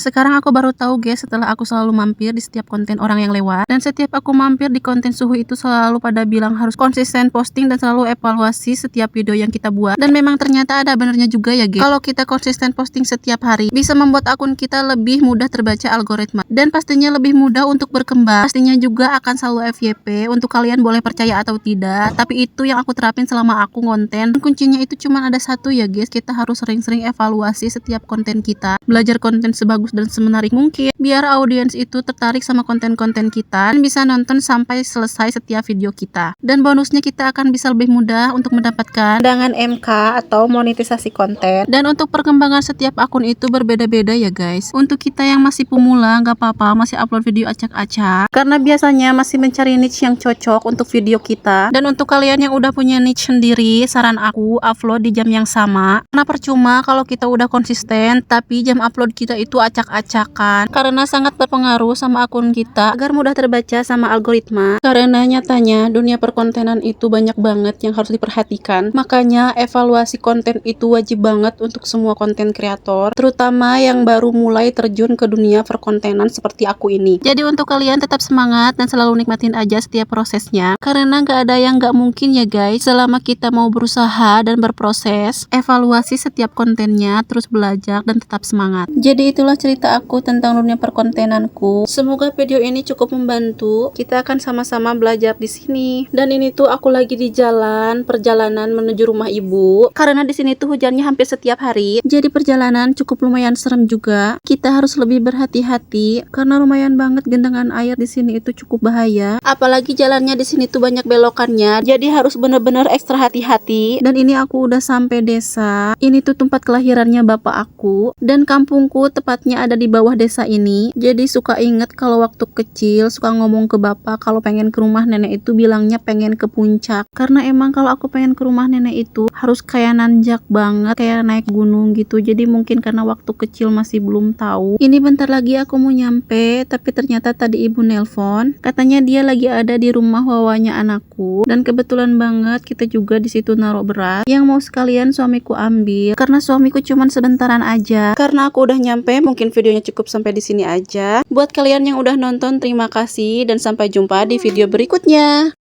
Sekarang aku baru tahu guys, setelah aku selalu mampir di setiap konten orang yang lewat. Dan setiap aku mampir di konten suhu itu selalu pada bilang harus konsisten posting dan selalu evaluasi setiap video yang kita buat. Dan memang ternyata ada benernya juga ya guys. Kalau kita konsisten posting setiap hari, bisa membuat akun kita lebih mudah terbaca algoritma. Dan pastinya lebih mudah untuk berkembang. Pastinya juga akan selalu FYP, untuk kalian boleh percaya atau tidak. Tapi itu yang aku terapin selama aku konten. Dan kuncinya itu cuma ada satu ya guys, kita harus sering-sering evaluasi setiap konten kita. Belajar konten sebagus dan semenarik mungkin, biar audiens itu tertarik sama konten-konten kita dan bisa nonton sampai selesai setiap video kita. Dan bonusnya kita akan bisa lebih mudah untuk mendapatkan undangan MK atau monetisasi konten. Dan untuk perkembangan setiap akun itu berbeda-beda ya guys. Untuk kita yang masih pemula nggak apa-apa masih upload video acak-acak, karena biasanya masih mencari niche yang cocok untuk video kita. Dan untuk kalian yang udah punya niche sendiri, saran aku upload di jam yang sama, karena percuma kalau kita udah konsisten tapi jam upload kita itu acak-acakan, karena sangat berpengaruh sama akun kita agar mudah terbaca sama algoritma. Karena nyatanya dunia perkontenan itu banyak banget yang harus diperhatikan, makanya evaluasi konten itu wajib banget untuk semua konten kreator, terutama yang baru mulai terjun ke dunia perkontenan seperti aku ini. Jadi untuk kalian tetap semangat dan selalu nikmatin aja setiap prosesnya, karena nggak ada yang nggak mungkin ya guys, selama kita mau berusaha dan berproses, evaluasi setiap kontennya, terus belajar dan tetap semangat. Jadi itulah cerita aku tentang dunia perkontenanku. Semoga video ini cukup membantu. Kita akan sama-sama belajar di sini. Dan ini tuh aku lagi di jalan, perjalanan menuju rumah ibu. Karena di sini tuh hujannya hampir setiap hari. Jadi perjalanan cukup lumayan serem juga. Kita harus lebih berhati-hati karena lumayan banget genangan air di sini itu cukup bahaya. Apalagi jalannya di sini tuh banyak belokannya. Jadi harus bener-bener ekstra hati-hati. Dan ini aku udah sampai desa. Ini tuh tempat kelahirannya bapak aku. Dan kampungku tepatnya ada di bawah desa ini. Jadi suka inget kalau waktu kecil suka ngomong ke bapak kalau pengen ke rumah nenek itu bilangnya pengen ke puncak. Karena emang kalau aku pengen ke rumah nenek itu harus kayak nanjak banget, kayak naik gunung gitu. Jadi mungkin karena waktu kecil masih belum tahu. Ini bentar lagi aku mau nyampe, tapi ternyata tadi ibu nelpon. Katanya dia lagi ada di rumah wawanya anakku. Dan kebetulan banget kita juga di situ naruh beras yang mau sekalian suamiku ambil. Karena suamiku cuman sebentaran aja. Karena aku udah nyampe, mungkin videonya cukup sampai di sini aja. Buat kalian yang udah nonton, terima kasih dan sampai jumpa di video berikutnya.